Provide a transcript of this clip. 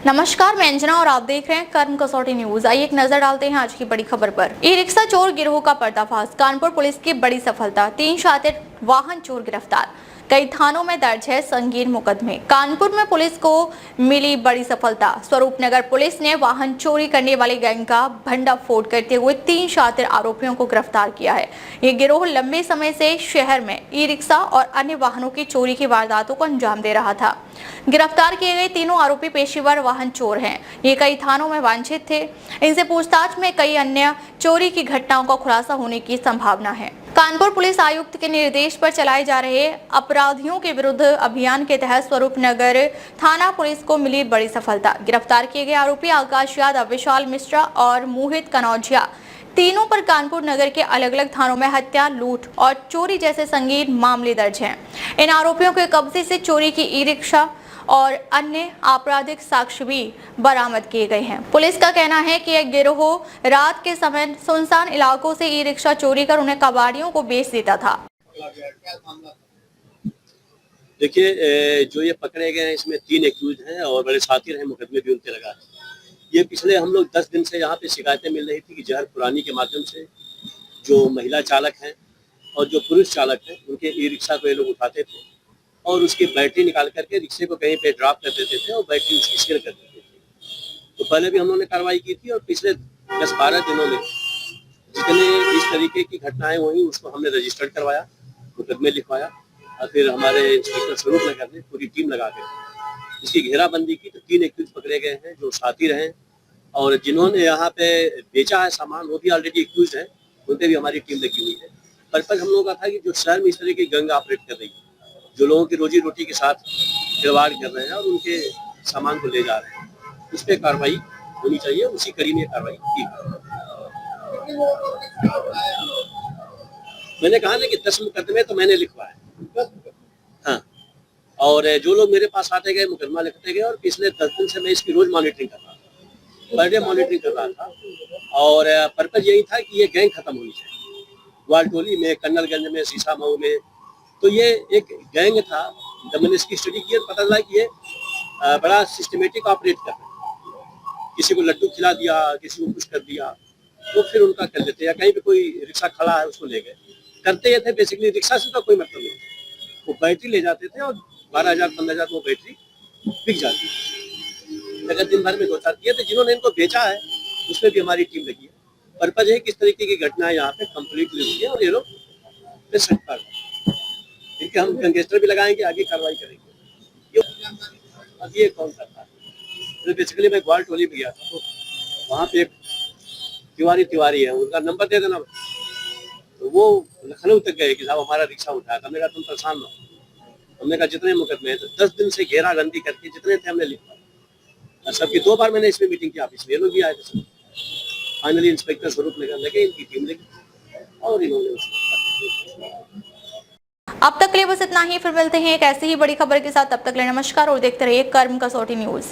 नमस्कार, मैं अंजना और आप देख रहे हैं कर्म कसौटी न्यूज। आइए एक नजर डालते हैं आज की बड़ी खबर पर। ई रिक्शा चोर गिरोह का पर्दाफाश, कानपुर पुलिस की बड़ी सफलता। 3 शातिर वाहन चोर गिरफ्तार, कई थानों में दर्ज है संगीन मुकदमे। कानपुर में पुलिस को मिली बड़ी सफलता। स्वरूपनगर पुलिस ने वाहन चोरी करने वाले गैंग का भंडाफोड़ करते हुए 3 शातिर आरोपियों को गिरफ्तार किया है। ये गिरोह लंबे समय से शहर में ई रिक्शा और अन्य वाहनों की चोरी की वारदातों को अंजाम दे रहा था। गिरफ्तार किए गए तीनों आरोपी पेशेवर वाहन चोर हैं। ये कई थानों में वांछित थे। इनसे पूछताछ में कई अन्य चोरी की घटनाओं का खुलासा होने की संभावना है। कानपुर पुलिस आयुक्त के निर्देश पर चलाए जा रहे अपराधियों के विरुद्ध अभियान के तहत स्वरूपनगर थाना पुलिस को मिली बड़ी सफलता। गिरफ्तार किए गए आरोपी आकाश यादव, विशाल मिश्रा और मोहित कनौजिया, तीनों पर कानपुर नगर के अलग अलग थानों में हत्या, लूट और चोरी जैसे संगीन मामले दर्ज हैं। इन आरोपियों के कब्जे से चोरी की ई रिक्शा और अन्य आपराधिक साक्ष्य भी बरामद किए गए हैं। पुलिस का कहना है कि यह गिरोह रात के समय सुनसान इलाकों से ई रिक्शा चोरी कर उन्हें कबाड़ियों को बेच देता था। देखिए, जो ये पकड़े गए हैं इसमें 3 एक्यूज हैं और बड़े साथी हैं, मुकदमे भी उनके लगा है। ये पिछले हम लोग 10 दिन से यहाँ पे शिकायतें मिल रही थी कि जहर पुरानी के माध्यम से जो महिला चालक हैं और जो पुरुष चालक हैं उनके ई रिक्शा को ये लोग उठाते थे और उसकी बैटरी निकाल करके रिक्शे को कहीं पे ड्रॉप कर देते थे और बैटरी उसकी सेल कर देते थे। तो पहले भी हम लोगों ने कार्रवाई की थी और पिछले 10-12 दिनों में जितने इस तरीके की घटनाएं हुई उसको हमने रजिस्टर्ड करवाया, मुकदमे लिखवाया और फिर हमारे इंस्पेक्टर स्वरूपनगर ने पूरी टीम लगा कर इसकी घेराबंदी की। तो 3 एक्यूज पकड़े गए हैं जो साथी रहे और जिन्होंने यहाँ पे बेचा है सामान वो भी ऑलरेडी एक्यूज है, उन पर भी हमारी टीम लगी हुई है। पर्पज हम लोगों का था कि जो शहर में इस तरह की गैंग ऑपरेट कर रही है, जो लोगों की रोजी रोटी के साथ खिलवाड़ कर रहे हैं और उनके सामान को ले जा रहे हैं, उस पर कार्रवाई होनी चाहिए। उसी कड़ी में कार्रवाई की। मैंने कहा ना कि 10 मुकदमे तो मैंने लिखवाए। हाँ, और जो लोग मेरे पास आते गए मुकदमा लिखते गए और पिछले 10 दिन से मैं इसकी रोज मॉनिटरिंग कर रहा था, पर डे मॉनिटरिंग कर रहा था और पर्पज यही था कि ये गैंग खत्म होनी चाहिए। ग्वालटोली में, कन्नलगंज में, सीसा मऊ में, तो ये एक गैंग था। जब मैंने इसकी स्टडी की तो पता चला कि ये बड़ा सिस्टमेटिक ऑपरेट कर रहे हैं। किसी को लड्डू खिला दिया, किसी को कुछ कर दिया, तो फिर उनका कर लेते, या कहीं पे कोई रिक्शा खड़ा है उसको ले गए। करते ये थे बेसिकली, रिक्शा से तो कोई मतलब नहीं, वो बैटरी ले जाते थे और 12,000-15,000 वो बैटरी बिक जाती थी। अगर दिन भर में 2-4 किए थे। जिन्होंने इनको बेचा है उसमें भी हमारी टीम लगी है। पर्पज है किस तरीके की घटना यहाँ पे कम्प्लीटली हुई है और ये लोग क्योंकि हम गैंगस्टर भी लगाएंगे, आगे कार्रवाई करेंगे। अब ये कौन करता है? तो बेसिकली मैं ग्वालटोली में गया था, तो वहाँ पे एक तिवारी है, उनका नंबर दे देना। तो वो लखनऊ तक गए कि साहब हमारा रिक्शा उठाया। हमने कहा तुम परेशान हो। हमने कहा जितने मुकदमे हैं, तो 10 दिन से घेराबंदी करके जितने थे हमने लिखवाए। सबकी 2 बार मैंने इसमें मीटिंग की, ऑफिस में ये लोग भी आए थे। फाइनली इंस्पेक्टर स्वरूपनगर लगे, इनकी टीम लगी और इन्होंने अब तक के लिए बस इतना ही। फिर मिलते हैं एक ऐसी ही बड़ी खबर के साथ। तब तक के लिए नमस्कार और देखते रहिए कर्म कसौटी न्यूज।